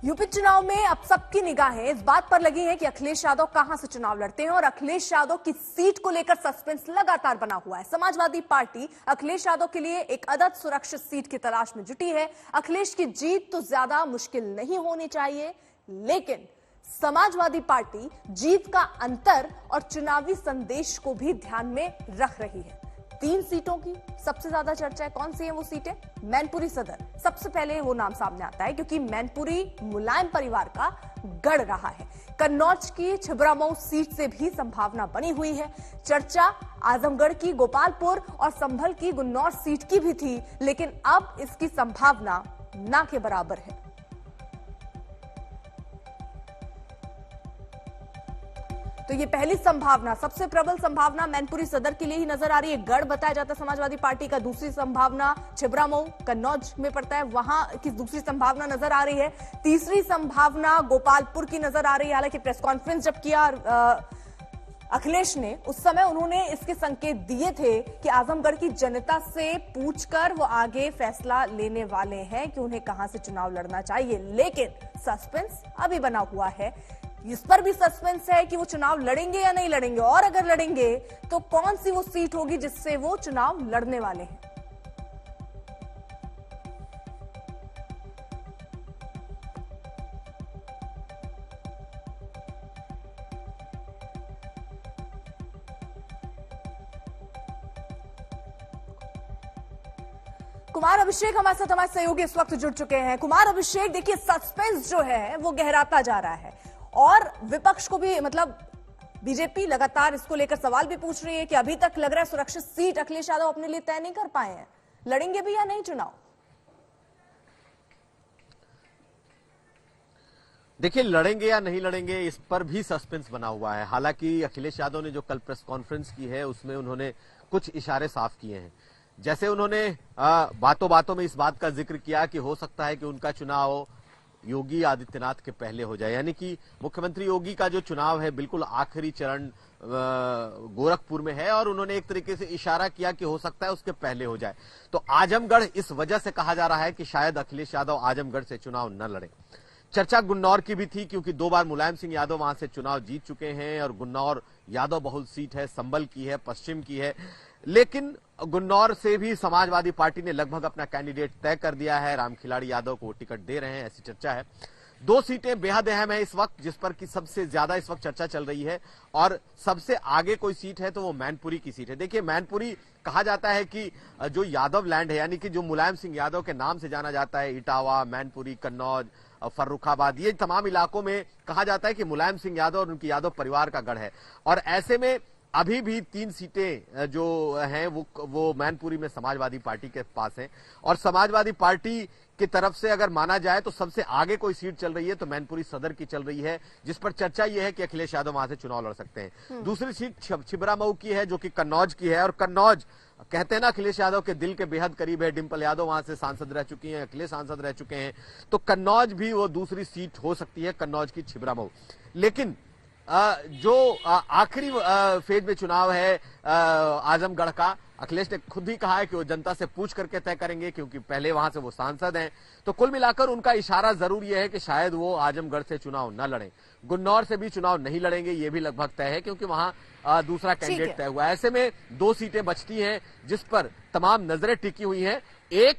UP चुनाव में अब सबकी निगाहें इस बात पर लगी है कि अखिलेश यादव कहां से चुनाव लड़ते हैं और अखिलेश यादव की सीट को लेकर सस्पेंस लगातार बना हुआ है। समाजवादी पार्टी अखिलेश यादव के लिए एक अदद सुरक्षित सीट की तलाश में जुटी है। अखिलेश की जीत तो ज्यादा मुश्किल नहीं होनी चाहिए, लेकिन समाजवादी पार्टी जीत का अंतर और चुनावी संदेश को भी ध्यान में रख रही है। 3 सीटों की सबसे ज्यादा चर्चा है। कौन सी है वो सीटें? मैनपुरी सदर सबसे पहले वो नाम सामने आता है, क्योंकि मैनपुरी मुलायम परिवार का गढ़ रहा है। कन्नौज की छिबरामऊ सीट से भी संभावना बनी हुई है। चर्चा आजमगढ़ की गोपालपुर और संभल की गुन्नौर सीट की भी थी, लेकिन अब इसकी संभावना ना के बराबर है। तो ये पहली संभावना, सबसे प्रबल संभावना मैनपुरी सदर के लिए ही नजर आ रही है। गढ़ बताया जाता है समाजवादी पार्टी का। दूसरी संभावना छिबरामऊ कन्नौज में पड़ता है, वहां की दूसरी संभावना नजर आ रही है। तीसरी संभावना गोपालपुर की नजर आ रही है। हालांकि प्रेस कॉन्फ्रेंस जब किया अखिलेश ने, उस समय उन्होंने इसके संकेत दिए थे कि आजमगढ़ की जनता से पूछकर वो आगे फैसला लेने वाले हैं कि उन्हें कहां से चुनाव लड़ना चाहिए। लेकिन सस्पेंस अभी बना हुआ है। इस पर भी सस्पेंस है कि वो चुनाव लड़ेंगे या नहीं लड़ेंगे, और अगर लड़ेंगे तो कौन सी वो सीट होगी जिससे वो चुनाव लड़ने वाले हैं। कुमार अभिषेक हमारे साथ, हमारे सहयोगी इस वक्त जुड़ चुके हैं। कुमार अभिषेक, देखिए सस्पेंस जो है वो गहराता जा रहा है और विपक्ष को भी, मतलब बीजेपी लगातार इसको लेकर सवाल भी पूछ रही है कि अभी तक लग रहा है सुरक्षित सीट अखिलेश यादव अपने लिए तय नहीं कर पाए हैं। लड़ेंगे भी या नहीं चुनाव? देखिए, लड़ेंगे या नहीं लड़ेंगे इस पर भी सस्पेंस बना हुआ है। हालांकि अखिलेश यादव ने जो कल प्रेस कॉन्फ्रेंस की है उसमें उन्होंने कुछ इशारे साफ किए हैं। जैसे उन्होंने बातों बातों में इस बात का जिक्र किया कि हो सकता है कि उनका चुनाव योगी आदित्यनाथ के पहले हो जाए, यानी कि मुख्यमंत्री योगी का जो चुनाव है बिल्कुल आखिरी चरण गोरखपुर में है, और उन्होंने एक तरीके से इशारा किया कि हो सकता है उसके पहले हो जाए। तो आजमगढ़ इस वजह से कहा जा रहा है कि शायद अखिलेश यादव आजमगढ़ से चुनाव न लड़े। चर्चा गुन्नौर की भी थी, क्योंकि 2 बार मुलायम सिंह यादव वहां से चुनाव जीत चुके हैं और गुन्नौर यादव बहुल सीट है, संभल की है, पश्चिम की है। लेकिन गुन्नौर से भी समाजवादी पार्टी ने लगभग अपना कैंडिडेट तय कर दिया है। रामखिलाड़ी यादव को टिकट दे रहे हैं, ऐसी चर्चा है। 2 सीटें बेहद अहम है इस वक्त, जिस पर कि सबसे ज्यादा इस वक्त चर्चा चल रही है, और सबसे आगे कोई सीट है तो वो मैनपुरी की सीट है। देखिए, मैनपुरी कहा जाता है कि जो यादव लैंड है, यानी कि जो मुलायम सिंह यादव के नाम से जाना जाता है, इटावा, मैनपुरी, कन्नौज, फर्रुखाबाद, ये तमाम इलाकों में कहा जाता है कि मुलायम सिंह यादव और उनकी यादव परिवार का गढ़ है। और ऐसे में अभी भी 3 सीटें जो हैं वो मैनपुरी में समाजवादी पार्टी के पास हैं, और समाजवादी पार्टी की तरफ से अगर माना जाए तो सबसे आगे कोई सीट चल रही है तो मैनपुरी सदर की चल रही है, जिस पर चर्चा यह है कि अखिलेश यादव वहां से चुनाव लड़ सकते हैं। दूसरी सीट छिबरामऊ की है, जो कि कन्नौज की है, और कन्नौज कहते हैं ना अखिलेश यादव के दिल के बेहद करीब है। डिंपल यादव वहां से सांसद रह चुकी हैं, अखिलेश सांसद रह चुके हैं, तो कन्नौज भी वो दूसरी सीट हो सकती है, कन्नौज की छिबरामऊ। लेकिन जो आखिरी फेज में चुनाव है आजमगढ़ का, अखिलेश ने खुद ही कहा है कि वो जनता से पूछ करके तय करेंगे, क्योंकि पहले वहां से वो सांसद हैं। तो कुल मिलाकर उनका इशारा जरूर यह है कि शायद वो आजमगढ़ से चुनाव न लड़ें। गुन्नौर से भी चुनाव नहीं लड़ेंगे, ये भी लगभग तय है, क्योंकि वहां दूसरा कैंडिडेट तय हुआ है। ऐसे में 2 सीटें बचती हैं जिस पर तमाम नजरें टिकी हुई हैं। एक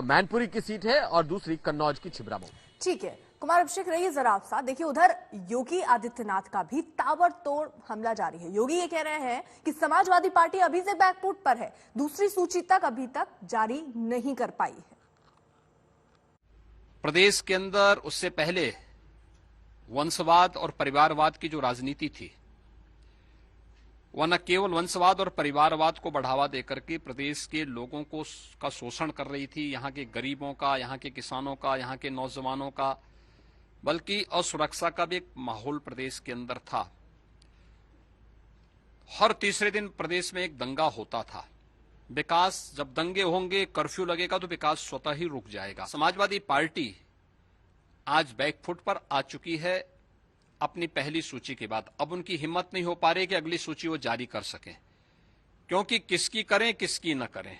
मैनपुरी की सीट है और दूसरी कन्नौज की छिबरामऊ। ठीक है कुमार अभिषेक, रहिए जरा आप साथ। देखिए, उधर योगी आदित्यनाथ का भी ताबड़तोड़ हमला जारी है। योगी ये कह रहे हैं कि समाजवादी पार्टी अभी से बैकफुट पर है, दूसरी सूची तक अभी तक जारी नहीं कर पाई है। प्रदेश के अंदर उससे पहले वंशवाद और परिवारवाद की जो राजनीति थी, वह न केवल वंशवाद और परिवारवाद को बढ़ावा देकर के प्रदेश के लोगों को का शोषण कर रही थी, यहाँ के गरीबों का, यहाँ के किसानों का, यहाँ के नौजवानों का, बल्कि असुरक्षा का भी एक माहौल प्रदेश के अंदर था। हर तीसरे दिन प्रदेश में एक दंगा होता था। विकास, जब दंगे होंगे, कर्फ्यू लगेगा तो विकास स्वतः ही रुक जाएगा। समाजवादी पार्टी आज बैकफुट पर आ चुकी है अपनी पहली सूची के बाद। अब उनकी हिम्मत नहीं हो पा रही कि अगली सूची वो जारी कर सकें, क्योंकि किसकी करें किसकी न करें।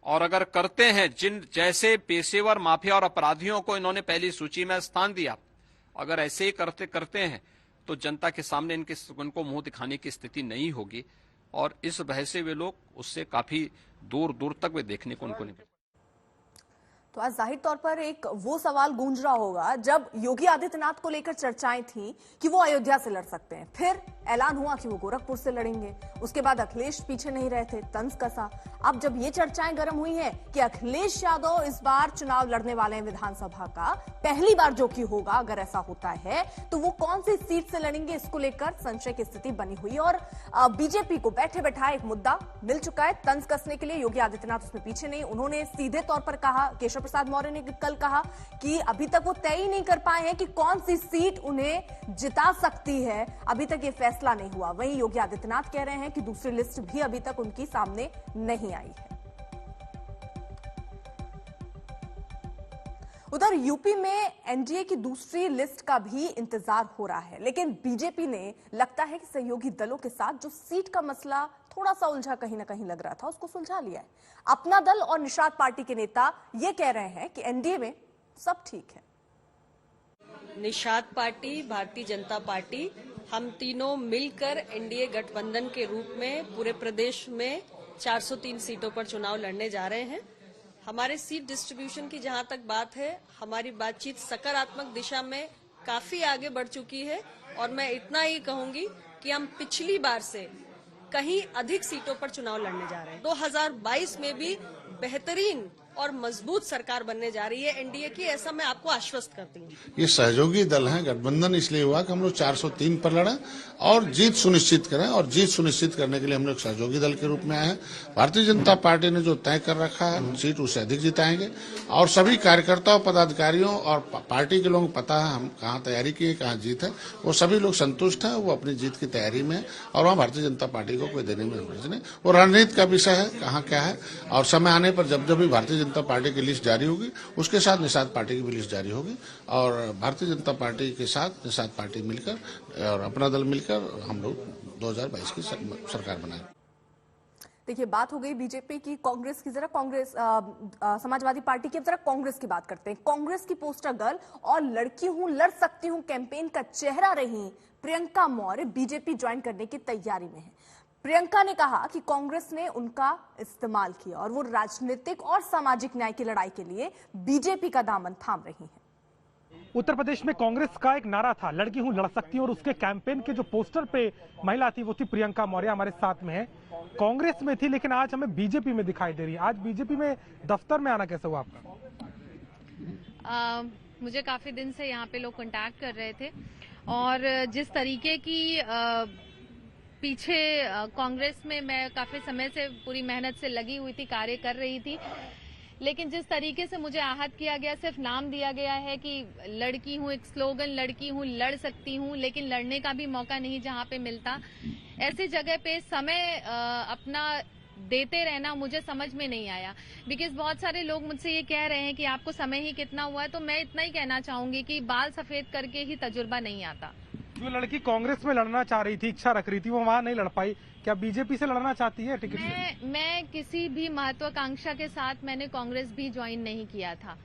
और अगर करते हैं, जिन जैसे पेशेवर माफिया और अपराधियों को इन्होंने पहली सूची में स्थान दिया, अगर ऐसे ही करते हैं तो जनता के सामने उनको मुंह दिखाने की स्थिति नहीं होगी और इस भय से वे लोग उससे काफी दूर दूर तक वे देखने को उनको नहीं। तो आज जाहिर तौर पर एक वो सवाल गूंज रहा होगा जब योगी आदित्यनाथ को लेकर चर्चाएं थी कि वो अयोध्या से लड़ सकते हैं, फिर ऐलान हुआ कि वो गोरखपुर से लड़ेंगे, उसके बाद अखिलेश पीछे नहीं रहे थे, तंज कसा। अब जब ये चर्चाएं गर्म हुई हैं कि अखिलेश यादव इस बार चुनाव लड़ने वाले हैं विधानसभा का, पहली बार जो कि होगा अगर ऐसा होता है, तो वो कौन सी सीट से लड़ेंगे, इसको लेकर संशय की स्थिति बनी हुई। और बीजेपी को बैठे बैठाए एक मुद्दा मिल चुका है तंज कसने के लिए। योगी आदित्यनाथ उसमें पीछे नहीं, उन्होंने सीधे तौर पर कहा, केशव प्रसाद मौर्य ने कल कहा कि अभी तक वो तय ही नहीं कर पाए हैं कि कौन सी सीट उन्हें जिता सकती है, अभी तक ये फैसला नहीं हुआ। वहीं योगी आदित्यनाथ कह रहे हैं कि दूसरी लिस्ट भी अभी तक उनकी सामने नहीं आई है। उधर यूपी में एनडीए की दूसरी लिस्ट का भी इंतजार हो रहा है, लेकिन बीजेपी ने लगता है कि सहयोगी दलों के साथ जो सीट का मसला थोड़ा सा उलझा कहीं ना कहीं लग रहा था, उसको सुलझा लिया है। अपना दल और निषाद पार्टी के नेता ये कह रहे हैं कि एनडीए में सब ठीक है। निषाद पार्टी, भारतीय जनता पार्टी, हम तीनों मिलकर एनडीए गठबंधन के रूप में पूरे प्रदेश में 403 सीटों पर चुनाव लड़ने जा रहे हैं। हमारे सीट डिस्ट्रीब्यूशन की जहां तक बात है, हमारी बातचीत सकारात्मक दिशा में काफी आगे बढ़ चुकी है और मैं इतना ही कहूंगी कि हम पिछली बार से कहीं अधिक सीटों पर चुनाव लड़ने जा रहे हैं। 2022 में भी बेहतरीन और मजबूत सरकार बनने जा रही है एनडीए की, ऐसा मैं आपको आश्वस्त करती हूँ। ये सहयोगी दल है, गठबंधन इसलिए हुआ कि हम लोग 403 पर लड़े और जीत सुनिश्चित करें, और जीत सुनिश्चित करने के लिए हम लोग सहयोगी दल के रूप में आए हैं। भारतीय जनता पार्टी ने जो तय कर रखा है सीट उससे अधिक जिताएंगे और सभी कार्यकर्ताओं, पदाधिकारियों और पार्टी के लोगों को पता है हम कहाँ तैयारी की है, कहाँ जीत है, वो सभी लोग संतुष्ट है, वो अपनी जीत की तैयारी में है और वहाँ भारतीय जनता पार्टी को कोई देने में नहीं। वो रणनीति का विषय है, कहाँ क्या है, और समय आने पर जब जब भी भारतीय जनता पार्टी की लिस्ट जारी होगी उसके साथ निषाद पार्टी की भी लिस्ट जारी होगी और भारतीय जनता पार्टी के साथ निषाद पार्टी मिलकर और अपना दल मिलकर हम लोग 2022 की सरकार बनाएंगे। देखिए, बात हो गई बीजेपी की, कांग्रेस की। जरा कांग्रेस समाजवादी पार्टी की जरा कांग्रेस की बात करते हैं। कांग्रेस की पोस्टर गर्ल और लड़की हूं लड़ सकती हूं कैंपेन का चेहरा रही प्रियंका मौर्य बीजेपी ज्वाइन करने की तैयारी में है। प्रियंका ने कहा कि कांग्रेस ने उनका इस्तेमाल किया और वो राजनीतिक और सामाजिक न्याय की लड़ाई के लिए बीजेपी का दामन थाम रही हैं। उत्तर प्रदेश में कांग्रेस का एक नारा था, लड़की हूं लड़ सकती हूं, और उसके कैंपेन के जो पोस्टर पे महिला थी वो थी प्रियंका मौर्य, हमारे साथ में है। कांग्रेस में थी लेकिन आज हमें बीजेपी में दिखाई दे रही है। आज बीजेपी में दफ्तर में आना कैसे हुआ आपका? मुझे काफी दिन से यहाँ पे लोग कांटेक्ट कर रहे थे और जिस तरीके की पीछे कांग्रेस में मैं काफी समय से पूरी मेहनत से लगी हुई थी, कार्य कर रही थी, लेकिन जिस तरीके से मुझे आहत किया गया, सिर्फ नाम दिया गया है कि लड़की हूं, एक स्लोगन लड़की हूं लड़ सकती हूं, लेकिन लड़ने का भी मौका नहीं जहां पे मिलता, ऐसी जगह पे समय अपना देते रहना मुझे समझ में नहीं आया। बिकॉज बहुत सारे लोग मुझसे ये कह रहे हैं कि आपको समय ही कितना हुआ है, तो मैं इतना ही कहना चाहूंगी कि बाल सफेद करके ही तजुर्बा नहीं आता। जो लड़की कांग्रेस में लड़ना चाह रही थी, इच्छा रख रही थी, वो वहां नहीं लड़ पाई, क्या बीजेपी से लड़ना चाहती है टिकट से? मैं किसी भी महत्वाकांक्षा के साथ मैंने कांग्रेस भी ज्वाइन नहीं किया था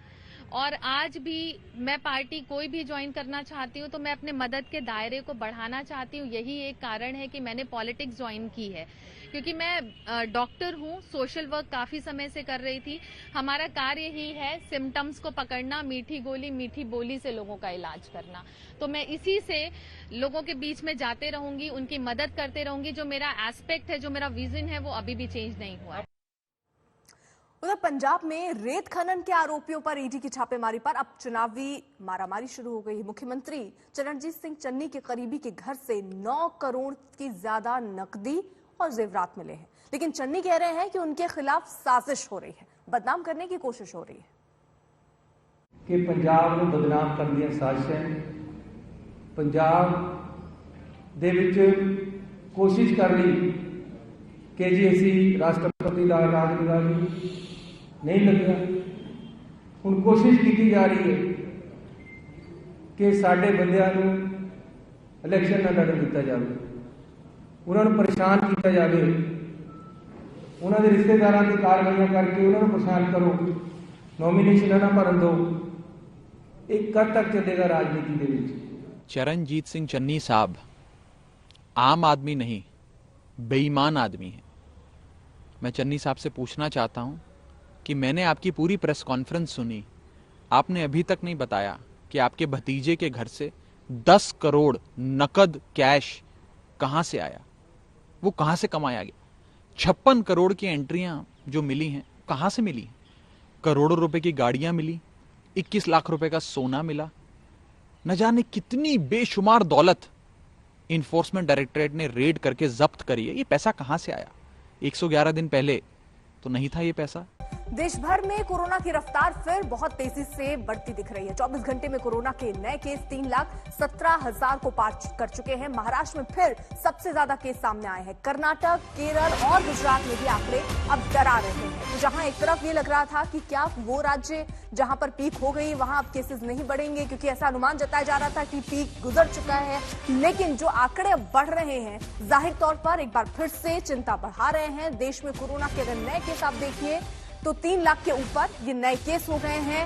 और आज भी मैं पार्टी कोई भी ज्वाइन करना चाहती हूँ तो मैं अपने मदद के दायरे को बढ़ाना चाहती हूँ। यही एक कारण है कि मैंने पॉलिटिक्स ज्वाइन की है, क्योंकि मैं डॉक्टर हूँ, सोशल वर्क काफी समय से कर रही थी। हमारा कार्य ही है सिम्टम्स को पकड़ना, मीठी गोली मीठी बोली से लोगों का इलाज करना। तो मैं इसी से लोगों के बीच में जाते रहूंगी, उनकी मदद करते रहूंगी। जो मेरा एस्पेक्ट है, जो मेरा विजन है, वो अभी भी चेंज नहीं हुआ। उधर पंजाब में रेत खनन के आरोपियों पर ईडी की छापेमारी पर अब चुनावी मारामारी शुरू हो गई। मुख्यमंत्री चरणजीत सिंह चन्नी के करीबी के घर से 9 करोड़ की ज्यादा नकदी और जेवरात मिले हैं, लेकिन चन्नी कह रहे हैं कि उनके खिलाफ साजिश हो रही है, बदनाम करने की कोशिश हो रही है कि पंजाब को बदनाम करने दी साजिश है। पंजाब दे विच कोशिश कर ली कि जी असी राष्ट्रपति का राज नहीं लगेगा। हुण कोशिश की जा रही है कि साडे बंदियां नूं इलैक्शन ना लड़न दिता जाए, उन्होंने परेशान किया जाए। ਉਹਨਾਂ ਦੇ ਰਿਸ਼ਤੇਦਾਰਾਂ ਦੀ ਕਾਰਵਾਈਆਂ ਕਰਕੇ ਉਹਨਾਂ ਨੂੰ ਪਛਾਣ ਕਰੋ, ਨੋਮੀਨੇਸ਼ਨ ਨਾ ਭਰਨ ਦਿਓ। ਇਹ ਕਦ ਤੱਕ ਚੱਲੇਗਾ ਰਾਜਨੀਤੀ ਦੇ ਵਿੱਚ? चरणजीत सिंह चन्नी साहब आम आदमी नहीं, बेईमान आदमी है। मैं चन्नी साहब से पूछना चाहता हूं कि मैंने आपकी पूरी प्रेस कॉन्फ्रेंस सुनी, आपने अभी तक नहीं बताया कि आपके भतीजे के घर से 10 करोड़ नकद कैश कहां से आया, वो कहां से कमाया गया। 56 करोड़ की एंट्रियां जो मिली हैं कहां से मिली? करोड़ों रुपए की गाड़ियां मिली, 21 लाख रुपए का सोना मिला, न जाने कितनी बेशुमार दौलत इन्फोर्समेंट डायरेक्टरेट ने रेड करके जब्त करी है। ये पैसा कहां से आया? 111 दिन पहले तो नहीं था ये पैसा। देश भर में कोरोना की रफ्तार फिर बहुत तेजी से बढ़ती दिख रही है। 24 घंटे में कोरोना के नए केस 3,17,000 को पार कर चुके हैं। महाराष्ट्र में फिर सबसे ज्यादा केस सामने आए हैं। कर्नाटक, केरल और गुजरात में भी आंकड़े अब डरा रहे हैं। तो जहां एक तरफ ये लग रहा था कि क्या वो राज्य जहां पर पीक हो गई वहां अब केसेस नहीं बढ़ेंगे, क्योंकि ऐसा अनुमान जताया जा रहा था कि पीक गुजर चुका है, लेकिन जो आंकड़े अब बढ़ रहे हैं जाहिर तौर पर एक बार फिर से चिंता बढ़ा रहे हैं। देश में कोरोना के अगर नए केस आप देखिए तो 3 लाख के ऊपर ये नए केस हो गए हैं।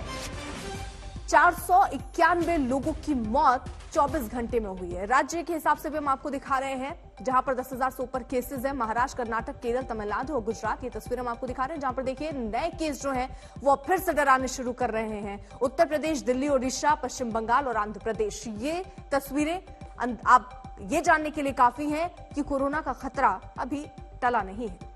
491 लोगों की मौत 24 घंटे में हुई है। राज्य के हिसाब से भी हम आपको दिखा रहे हैं जहां पर 10,000 से ऊपर केसेस हैं। महाराष्ट्र, कर्नाटक, केरल, तमिलनाडु और गुजरात, ये तस्वीर हम आपको दिखा रहे हैं जहां पर देखिए नए केस जो हैं वो फिर से डराने शुरू कर रहे हैं। उत्तर प्रदेश, दिल्ली, ओडिशा, पश्चिम बंगाल और आंध्र प्रदेश, ये तस्वीरें आप ये जानने के लिए काफी हैं कि कोरोना का खतरा अभी टला नहीं है।